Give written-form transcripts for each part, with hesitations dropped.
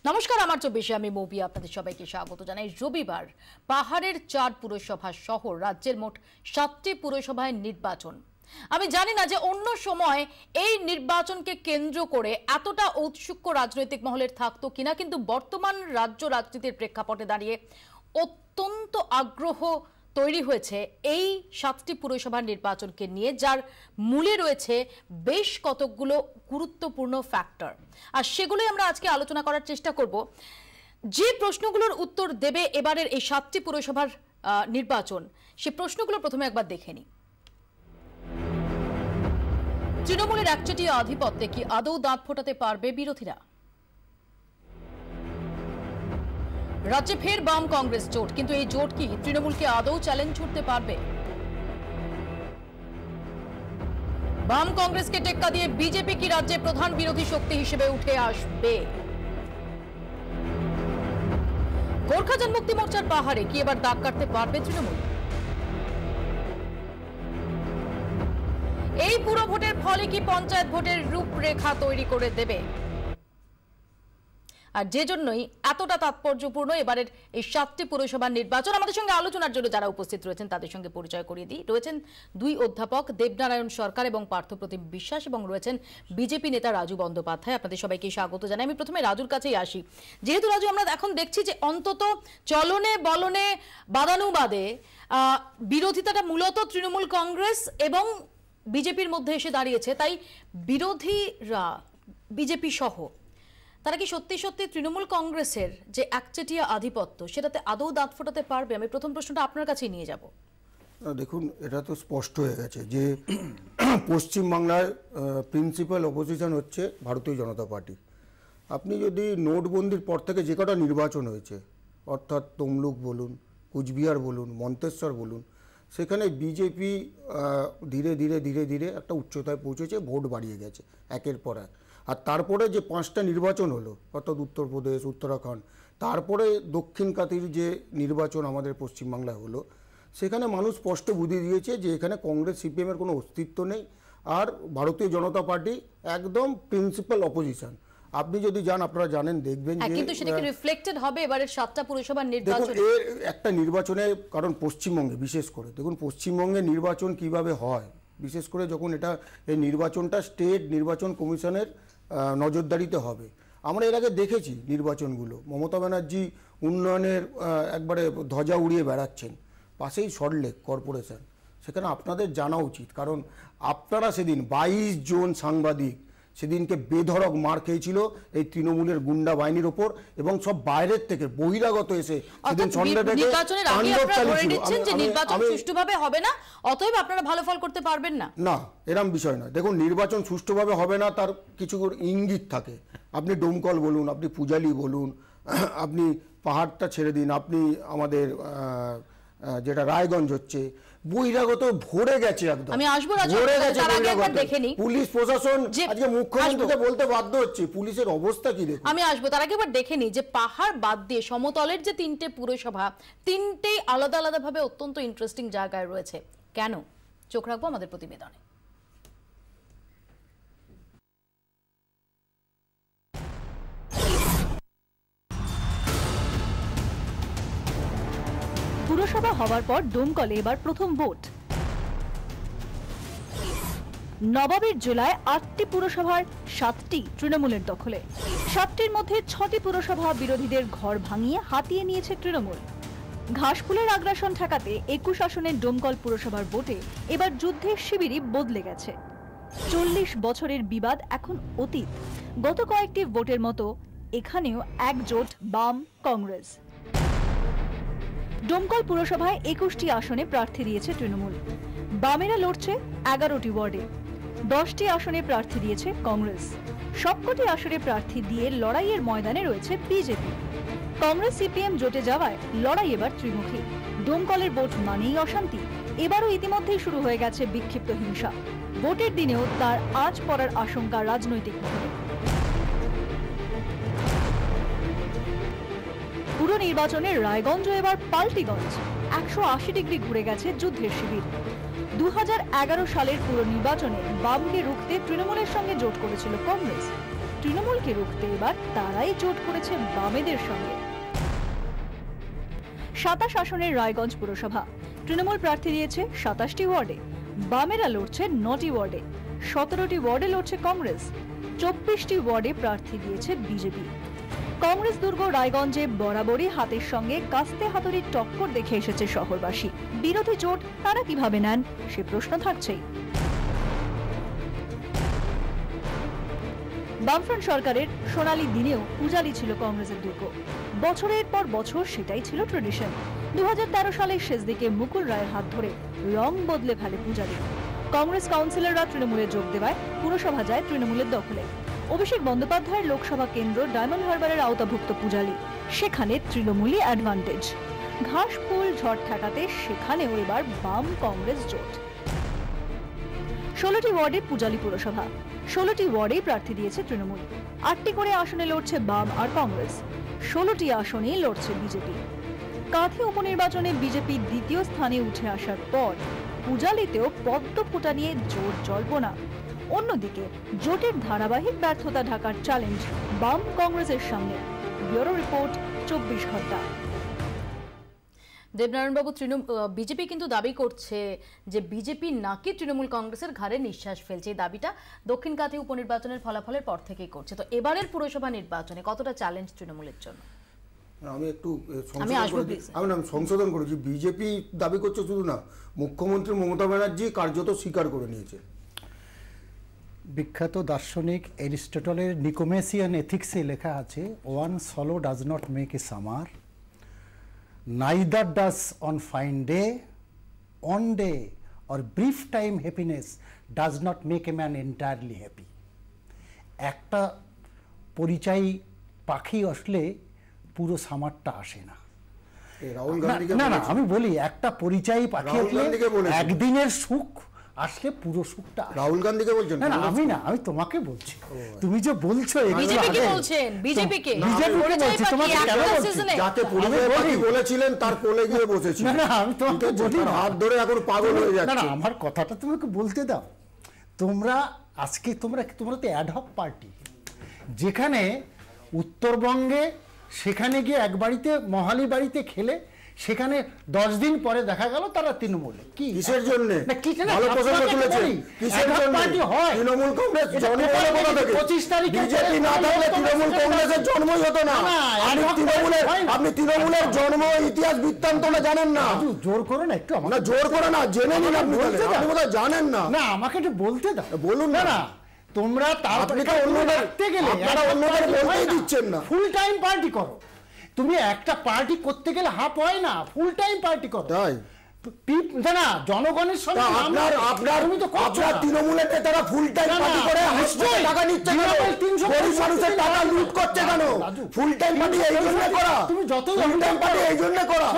নমস্কার, আমার 24-এ আমি মৌবি আপনাদের সবাইকে স্বাগত জানাই। রবিবার পাহাড়ের 4 পুরসভা সহ রাজ্যের মোট 7টি পুরসভায় নির্বাচন। আমি জানি না যে অন্য সময় এই নির্বাচনকে কেন্দ্র করে এতটা ঔৎসুক্য রাজনৈতিক মহলের থাকতো কিনা, কিন্তু বর্তমান রাজ্য রাজনীতির প্রেক্ষাপটে দাঁড়িয়ে অত্যন্ত আগ্রহ তৈরি হয়েছে এই 7টি পুরসভার নির্বাচনকে নিয়ে, যার মূলে রয়েছে বেশ কতগুলো গুরুত্বপূর্ণ ফ্যাক্টর। আর সেগুলোই আমরা আজকে আলোচনা করার চেষ্টা করব। যে প্রশ্নগুলোর উত্তর দেবে এবারের এই 7টি পুরসভার নির্বাচন, সে প্রশ্নগুলো প্রথমে একবার দেখে নিই। তৃণমূলের একচেটিয়া আধিপত্যে কি আদৌ দাঁত ফোটাতে পারবে বিরোধীরা? রাজ্যে ফের বাম কংগ্রেস জোট, কিন্তু এই জোট কি তৃণমূলকে আদৌ চ্যালেঞ্জ ছুড়তে পারবে? বাম কংগ্রেসকে টেক্কা দিয়ে বিজেপি কি রাজ্যে প্রধান বিরোধী শক্তি হিসেবে উঠে আসবে? গোর্খা জনমুক্তি মোর্চার পাহাড়ে কি এবার দাগ কাটতে পারবে তৃণমূল? এই পুরো ভোটের ফলে কি পঞ্চায়েত ভোটের রূপরেখা তৈরি করে দেবে? আর যে জন্যই এতটা তাৎপর্যপূর্ণ এবারের এই 7টি পুরসভার নির্বাচন, আমাদের সঙ্গে আলোচনার জন্য যারা উপস্থিত রয়েছেন তাদের সঙ্গে পরিচয় করিয়ে দিই। রয়েছেন দুই অধ্যাপক দেবনারায়ণ সরকার এবং পার্থপ্রতিম বিশ্বাস, এবং রয়েছেন বিজেপি নেতা রাজু বন্দ্যোপাধ্যায়। আপনাদের সবাইকে স্বাগত জানাই। আমি প্রথমে রাজুর কাছেই আসি। যেহেতু রাজু, আমরা এখন দেখছি যে অন্তত চলনে বলনে বাদানুবাদে বিরোধিতাটা মূলত তৃণমূল কংগ্রেস এবং বিজেপির মধ্যে এসে দাঁড়িয়েছে, তাই বিরোধীরা বিজেপি সহ তারা কি সত্যি সত্যি তৃণমূল কংগ্রেসের যে একচেটিয়া আধিপত্য সেটাতে আদৌ দাঁত ফোটাতে পারবে? আমি প্রথম প্রশ্নটা আপনার কাছেই নিয়ে যাব। দেখুন, এটা তো স্পষ্ট হয়ে গেছে যে পশ্চিমবাংলায় প্রিন্সিপাল অপোজিশন হচ্ছে ভারতীয় জনতা পার্টি। আপনি যদি নোটবন্দির পর থেকে যে কটা নির্বাচন হয়েছে, অর্থাৎ তমলুক বলুন, কুচবিহার বলুন, মন্তেশ্বর বলুন, সেখানে বিজেপি ধীরে ধীরে ধীরে ধীরে একটা উচ্চতায় পৌঁছেছে, ভোট বাড়িয়ে গেছে একের পর এক। আর তারপরে যে 5টা নির্বাচন হলো, অর্থাৎ উত্তরপ্রদেশ, উত্তরাখণ্ড, তারপরে দক্ষিণ কাতির যে নির্বাচন আমাদের পশ্চিমবাংলায় হলো, সেখানে মানুষ স্পষ্ট বুঝিয়ে দিয়েছে যে এখানে কংগ্রেস সিপিএমের কোনো অস্তিত্ব নেই, আর ভারতীয় জনতা পার্টি একদম প্রিন্সিপাল অপোজিশন। আপনি যদি যান, আপনারা জানেন, দেখবেন যে কিন্তু সেটা কি রিফ্লেক্টেড হবে এবারের 7টা পুরসভার নির্বাচনে? দেখুন, একটা নির্বাচনে, কারণ পশ্চিমবঙ্গে বিশেষ করে দেখুন পশ্চিমবঙ্গে নির্বাচন কিভাবে হয়, বিশেষ করে যখন এই নির্বাচনটা স্টেট নির্বাচন কমিশনের নজরদারিতে হবে। আমরা এর আগে দেখেছি নির্বাচনগুলো, মমতা ব্যানার্জি উন্নয়নের একবারে ধ্বজা উড়িয়ে বেড়াচ্ছেন, পাশেই সল্টলেক কর্পোরেশন, সেখানে আপনাদের জানা উচিত, কারণ আপনারা সেদিন 22 জন সাংবাদিক সেদিনকে বেধড়ক মার খেয়েছিল এই তৃণমূলের গুন্ডা বাহিনীর ওপর, এবং সব বাইরের থেকে বহিরাগত এসে সেদিন নির্বাচনের আগে আপনারা ধরে নিচ্ছেন যে নির্বাচন সুষ্ঠুভাবে হবে না, অতএব আপনারা ভালো ফল করতে পারবেন না। না, এরকম বিষয় না। দেখুন, নির্বাচন সুষ্ঠুভাবে হবে না তার কিছু ইঙ্গিত থাকে। আপনি ডোমকল বলুন, আপনি পূজালি বলুন, আপনি পাহাড়টা ছেড়ে দিন, আপনি আমাদের যেটা রায়গঞ্জ হচ্ছে, বহিরাগত ভরে গেছে, একদম আমি আসবো তার আগে একবার দেখে নিই পুলিশ প্রশাসন। আজকে মুখ্যমন্ত্রীকে বলতে বাধ্য হচ্ছে, পুলিশের অবস্থা কি দেখুন। আমি আসবো তার আগে একবার দেখে নিই যে পাহাড় বাদ দিয়ে সমতলের যে 3টে পুরসভা, 3টেই আলাদা আলাদা ভাবে অত্যন্ত ইন্টারেস্টিং জায়গায় রয়েছে। কেন? চোখ রাখবো আমাদের প্রতিবেদনে। পুরসভা হওয়ার পর ডোমকলে এবার প্রথম ভোট। নবাবের জেলায় 8টি পুরসভার 7টি তৃণমূলের দখলে। 7টির মধ্যে 6টি পুরসভা বিরোধীদের ঘর ভাঙিয়ে হাতিয়ে নিয়েছে তৃণমূল। ঘাসফুলের আগ্রাসন ঠেকাতে 21 আসনের ডোমকল পুরসভার ভোটে এবার যুদ্ধের শিবিরই বদলে গেছে। 40 বছরের বিবাদ এখন অতীত। গত কয়েকটি ভোটের মতো এখানেও একজোট বাম কংগ্রেস। ডোমকল পুরসভায় 21টি আসনে প্রার্থী দিয়েছে তৃণমূল। বামেরা লড়ছে 11টি ওয়ার্ডে। 10টি আসনে প্রার্থী দিয়েছে কংগ্রেস। সবকটি আসনে প্রার্থী দিয়ে লড়াইয়ের ময়দানে রয়েছে বিজেপি। কংগ্রেস সিপিএম জোটে যাওয়ায় লড়াই এবার ত্রিমুখী। ডোমকলের ভোট মানেই অশান্তি। এবারও ইতিমধ্যেই শুরু হয়ে গেছে বিক্ষিপ্ত হিংসা। ভোটের দিনেও তার আঁচ পড়ার আশঙ্কা রাজনৈতিক মহলে। পুরো নির্বাচনের রায়গঞ্জ এবার পাল্টিগঞ্জ। 180 ডিগ্রি ঘুরে গেছে যুদ্ধের শিবির। 2011 সালের পুরো নির্বাচনে বামকে রুখতে তৃণমূলের সঙ্গে জোট করেছিল কংগ্রেস, তৃণমূলকে রুখতে এবার তারাই জোট করেছে বামেদের সঙ্গে। 27 আসনের রায়গঞ্জ পুরসভা, তৃণমূল প্রার্থী দিয়েছে 27টি ওয়ার্ডে, বামেরা লড়ছে 9টি ওয়ার্ডে, 17টি ওয়ার্ডে লড়ছে কংগ্রেস, 24টি ওয়ার্ডে প্রার্থী দিয়েছে বিজেপি। কংগ্রেস দুর্গ রায়গঞ্জে বরাবরই হাতের সঙ্গে কাস্তে হাতুড়ির টক্কর দেখে এসেছে শহরবাসী। বিরোধী জোট তারা কিভাবে নেন সে প্রশ্ন থাকছেই। বামফ্রন্ট সরকারের সোনালী দিনেও পূজালি ছিল কংগ্রেসের দুর্গ। বছরের পর বছর সেটাই ছিল ট্রেডিশন। 2013 সালের শেষ দিকে মুকুল রায়ের হাত ধরে রং বদলে ফেলে পূজালি। কংগ্রেস কাউন্সিলররা তৃণমূলে যোগ দেওয়ায় পুরসভা যায় তৃণমূলের দখলে। অভিষেক বন্দ্যোপাধ্যায়ের লোকসভা কেন্দ্র ডায়মন্ড হারবারের আওতাভুক্ত পূজালি, সেখানে তৃণমূলই অ্যাডভান্টেজ। ঘাস ফুল ঝড় ঠেকাতে সেখানেও এবার বাম কংগ্রেস জোট। 16টি ওয়ার্ডে পূজালি পুরসভা, 16টি ওয়ার্ডেই প্রার্থী দিয়েছে তৃণমূল। 8টি করে আসনে লড়ছে বাম আর কংগ্রেস, 16টি আসনেই লড়ছে বিজেপি। কাঁথি উপনির্বাচনে বিজেপি দ্বিতীয় স্থানে উঠে আসার পর পূজালিতেও পদ্ম ফোঁটা নিয়ে জোর জল্পনা। অন্যদিকে জোটের ধারাবাহিক ব্যর্থতা ঢাকার চ্যালেঞ্জ বাম কংগ্রেসের সামনে। ব্যুরো রিপোর্ট, 24 ঘন্টা। দেবনারায়ণবাবু, বিজেপি কিন্তু দাবি করছে যে বিজেপি নাকি তৃণমূল কংগ্রেসের ঘাড়ে নিঃশ্বাস ফেলছে। এই দাবিটা দক্ষিণ কাঁথি উপনির্বাচনের ফলাফলের পর থেকেই করছে। তো এবারের পুরসভা নির্বাচনে কতটা চ্যালেঞ্জ তৃণমূলের জন্য? আমি একটু সংশোধন করেছি। বিজেপি দাবি করছে শুধু না, মুখ্যমন্ত্রী মমতা ব্যানার্জি কার্যত স্বীকার করে নিয়েছে। বিখ্যাত দার্শনিক এরিস্টটলের নিকোমেসিয়ান এথিক্সে লেখা আছে, one solo does not make a summer, neither does on fine day, one day or brief time happiness does not make a man entirely happy. একটা পরিচয় পাখি আসলে পুরো সামারটা আসে না। না না, আমি বলি একটা পরিচয় পাখি আসলে একদিনের সুখ আসলে পুরো সুখটা। রাহুল গান্ধীকে বলছেন? না না, আমি না, আমি তোমাকে বলছি। তুমি যে বলছো বিজেপিকে বলছেন, বিজেপিকে বলছি, তোমাকে কেন বলছি? যাতে পরিচয় পাখি বলেছিলেন তার কোলে গিয়ে বসেছি। না না, আমি তোমাকে বলি হাত ধরে এখন পাগল হয়ে যাচ্ছে। না না, আমার কথাটা তোমাকে বলতে দাও। তোমরা আজকে তোমরা তো অ্যাডহক পার্টি, যেখানে উত্তরবঙ্গে সেখানে গিয়ে এক বাড়িতে মহালি বাড়িতে খেলে সেখানে 10 দিন পরে দেখা গেল তারা তৃণমূলে। কি কিসের জন্য? ভালো প্রসঙ্গ তুলেছেন। কিসের জন্য তৃণমূল কংগ্রেস জন্ম হলো কোথা থেকে? 25 তারিখে বিজেপি না থাকলে তৃণমূল কংগ্রেসের জন্মই হতো না। আপনি তৃণমূলের জন্ম ইতিহাস বৃত্তান্তটা জানেন না। জোর করো না একটু। না জোর করে না, জেনে নিন। আপনি বোধহয় জানেন না। না, আমাকে একটু বলতে দাও। বলুন না। তোমরা তারপরে অন্যদের দেখতে গেলে আপনারা অন্যদের বলতেই দিচ্ছেন না। ফুল টাইম পার্টি করো। তুমি একটা পার্টি করতে গেলে হাফ হয় না, ফুল টাইম পার্টি করো। তাই না, জনগণের সঙ্গে আপনার তৃণমূলের নেতারা ফুল টাইম পার্টি করে টাকা নিচ্ছে কেন? গরিব মানুষের টাকা লুট করছে কেন? ফুল টাইম পার্টি এই জন্য করা। তুমি যতই ফুল টাইম পার্টি এই জন্য করা।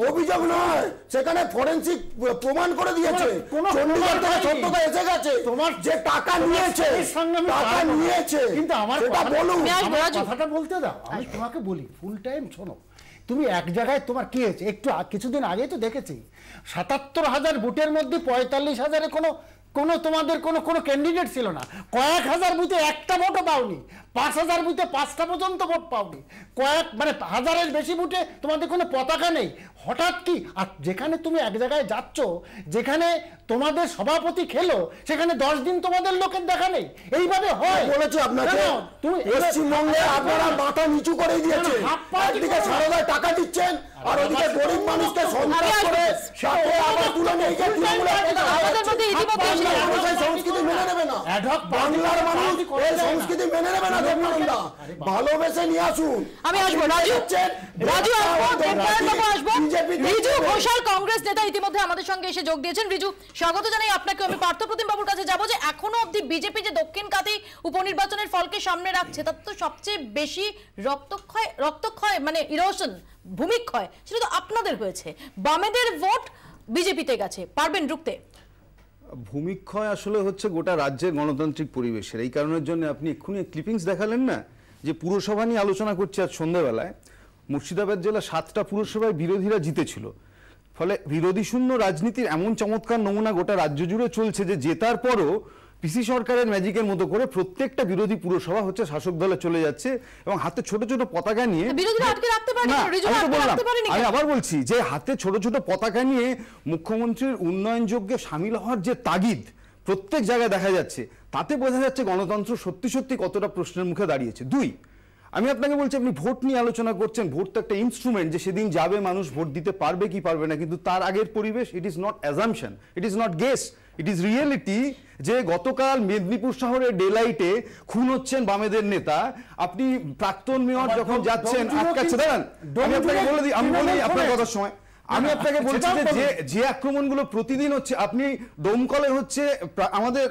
অভিযোগ নয়, সেখানে ফরেনসিক প্রমাণ করে দিয়েছে। চণ্ডীগড় থেকে সত্যতা এসে গেছে। তোমার যে টাকা নিয়েছে, কিন্তু আমার বলুন, কথাটা বলতে দাও। আমি তোমাকে বলি, ফুল টাইম শোনো। তুমি এক জায়গায় তোমার কি হয়েছে, একটু কিছুদিন আগে তো দেখেছি ৭৭,০০০ ভোটের মধ্যে ৪৫,০০০ কোনো তোমাদের কোনো ক্যান্ডিডেট ছিল না। কয়েক হাজার বুথে একটা ভোটও পাওনি, ৫,০০০ বুথে ৫টা পর্যন্ত ভোট পাওনি, মানে হাজারের বেশি বুথে তোমাদের কোনো পতাকা নেই। হঠাৎ কি? আর যেখানে তুমি এক জায়গায় যাচ্ছ, যেখানে তোমাদের সভাপতি খেলো, সেখানে 10 দিন তোমাদের লোকের দেখা নেই। এইভাবে হয় বলেছি আপনাকে। তুমি পশ্চিমবঙ্গে আপনারা মাথা নিচু করে দিয়েছেন। একদিকে সারদায় টাকা দিচ্ছেন আর ওদিকে গরিব মানুষকে সন্ত্রাস করে সাথে আবার তুলে নিয়ে গিয়ে সংস্কৃতি মেনে নেবে না। বাংলার মানুষ এই সংস্কৃতি মেনে নেবে না। ভালোবেসে নিয়ে আসুন। আমি আসবো, রাজু আসবো। রিজু ঘোষাল কংগ্রেস নেতা ইতিমধ্যে আমাদের সঙ্গে এসে যোগ দিয়েছেন। রিজু, স্বাগত জানাই আপনাকে। আমি পার্থপ্রতিম বাবুর কাছে যাবো যে এখনো অবধি বিজেপি যে দক্ষিণ কাঁথি উপনির্বাচনের ফলকে সামনে রাখছে, তার তো সবচেয়ে বেশি রক্তক্ষয় মানে ইরোশন, ভূমিক্ষয়, সেটা তো আপনাদের হয়েছে। বামেদের ভোট বিজেপিতে গেছে, পারবেন রুখতে? ভূমিক্ষয় আসলে হচ্ছে গোটা রাজ্যের গণতান্ত্রিক পরিবেশের। এই কারণের জন্য আপনি এক্ষুনি ক্লিপিংস দেখালেন না, যে পুরসভা নিয়ে আলোচনা করছে। আজ সন্ধ্যাবেলায় মুর্শিদাবাদ জেলা 7টা পুরসভায় বিরোধীরা জিতেছিল। ফলে বিরোধী শূন্য রাজনীতির এমন চমৎকার নমুনা গোটা রাজ্য জুড়ে চলছে যে জেতার পরও পিসি সরকারের ম্যাজিকের মতো করে প্রত্যেকটা বিরোধী পুরসভা হচ্ছে শাসক দলে চলে যাচ্ছে এবং হাতে ছোট ছোট পতাকা নিয়ে আমি আবার বলছি যে হাতে ছোট ছোট পতাকা নিয়ে মুখ্যমন্ত্রীর উন্নয়ন যজ্ঞে সামিল হওয়ার যে তাগিদ প্রত্যেক জায়গায় দেখা যাচ্ছে, তাতে বোঝা যাচ্ছে গণতন্ত্র সত্যি সত্যি কতটা প্রশ্নের মুখে দাঁড়িয়েছে। দুই, আমি আপনাকে বলছি, আপনি ভোট নিয়ে আলোচনা করছেন, ভোট তো একটা ইনস্ট্রুমেন্ট, যে সেদিন যাবে মানুষ ভোট দিতে পারবে কি পারবে না, কিন্তু তার আগের পরিবেশ, it is not assumption, it is not guess, it is reality. যে গতকাল মেদিনীপুর শহরের ডেলাইটে খুন হচ্ছেন বামেদের নেতা, আপনি প্রাক্তন মেয়র যখন যাচ্ছেন আটকাচ্ছে, দাঁড়ান আমি আপনাকে বলে দিই, আমি বলি আপনার কথার সময়, আমি আপনাকে বলছি যে যে আক্রমণগুলো প্রতিদিন হচ্ছে, আপনি ডোমকলে হচ্ছে আমাদের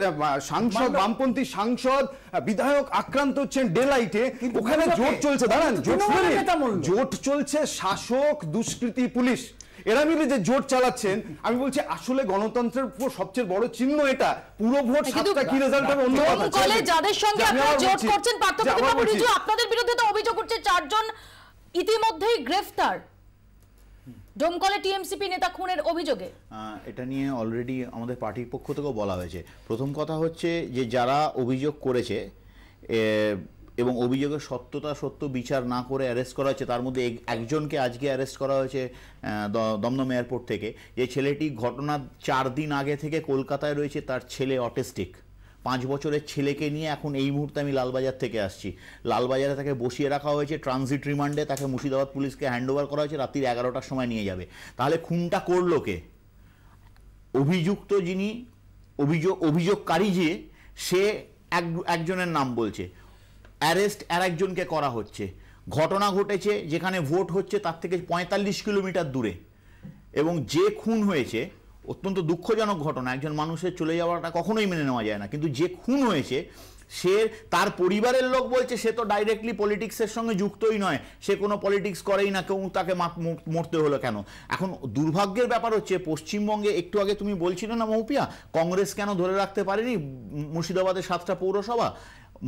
সাংসদ, বামপন্থী সাংসদ বিধায়ক আক্রান্ত হচ্ছেন ডেলাইটে, ওখানে জোট চলছে, দাঁড়ান জোট চলছে শাসক দুষ্কৃতী পুলিশ, এরা মিলে যে জোট চালাচ্ছেন। আমি বলছি আসলে গণতন্ত্রের উপর সবচেয়ে বড় চিহ্ন এটা, পুরো ভোট সাতটা কি রেজাল্ট হবে অন্য কথা। যাদের সঙ্গে আপনারা জোট করছেন আপনাদের বিরুদ্ধে তো অভিযোগ করছে 4 জন ইতিমধ্যেই গ্রেফতার ডোমকলে টিএমসিপি নেতা খুনের অভিযোগে। এটা নিয়ে অলরেডি আমাদের পার্টির পক্ষ থেকেও বলা হয়েছে। প্রথম কথা হচ্ছে যে যারা অভিযোগ করেছে এবং অভিযোগের সত্য বিচার না করে অ্যারেস্ট করা হয়েছে, তার মধ্যে একজনকে আজকে অ্যারেস্ট করা হয়েছে দমদম এয়ারপোর্ট থেকে। যে ছেলেটি ঘটনার 4 দিন আগে থেকে কলকাতায় রয়েছে, তার ছেলে অটিস্টিক, 5 বছরের ছেলেকে নিয়ে এখন এই মুহূর্তে আমি লালবাজার থেকে আসছি, লালবাজারে তাকে বসিয়ে রাখা হয়েছে ট্রানজিট রিমান্ডে, তাকে মুর্শিদাবাদ পুলিশকে হ্যান্ডওভার করা হয়েছে, রাত্রি 11টার সময় নিয়ে যাবে। তাহলে খুনটা করলো কে? অভিযুক্ত যিনি অভিযোগকারী যে সে একজনের নাম বলছে, অ্যারেস্ট আর একজনকে করা হচ্ছে। ঘটনা ঘটেছে যেখানে ভোট হচ্ছে তার থেকে 45 কিলোমিটার দূরে, এবং যে খুন হয়েছে অত্যন্ত দুঃখজনক ঘটনা, একজন মানুষের চলে যাওয়াটা কখনোই মেনে নেওয়া যায় না, কিন্তু যে খুন হয়েছে সে, তার পরিবারের লোক বলছে সে তো ডাইরেক্টলি পলিটিক্সের সঙ্গে যুক্তই নয়, সে কোনো পলিটিক্স করেই না, কেউ তাকে মরতে হলো কেন? এখন দুর্ভাগ্যের ব্যাপার হচ্ছে পশ্চিমবঙ্গে, একটু আগে তুমি বলছিলে না মৌপিয়া, কংগ্রেস কেন ধরে রাখতে পারেনি মুর্শিদাবাদের 7টা পৌরসভা?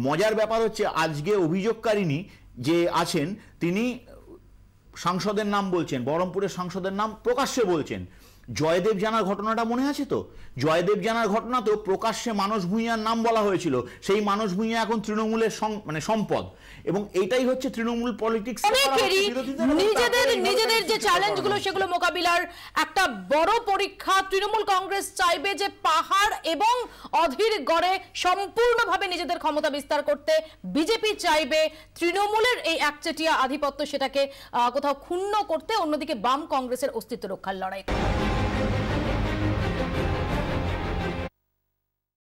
মজার ব্যাপার হচ্ছে আজকে অভিযোগকারিনী যে আছেন তিনি সাংসদের নাম বলছেন, বহরমপুরের সাংসদের নাম প্রকাশ্যে বলছেন। জয়দেব জানার ঘটনাটা মনে আছে তো? জয়দেব জানার ঘটনাতেও প্রকাশ্যে মানস ভূঁইয়ার নাম বলা হয়েছিল, সেই মানস ভূঁইয়া এখন তৃণমূলের সম্পদ, এবং এটাই হচ্ছে তৃণমূল পলিটিক্স। নিজেদের যে চ্যালেঞ্জগুলো সেগুলো মোকাবিলার একটা বড় পরীক্ষা। তৃণমূল কংগ্রেস চাইবে যে পাহাড় এবং অধীর গড়ে সম্পূর্ণভাবে নিজেদের ক্ষমতা বিস্তার করতে, বিজেপি চাইবে তৃণমূলের এই একচেটিয়া আধিপত্য সেটাকে কোথাও ক্ষুণ্ণ করতে, অন্যদিকে বাম কংগ্রেসের অস্তিত্ব রক্ষার লড়াই।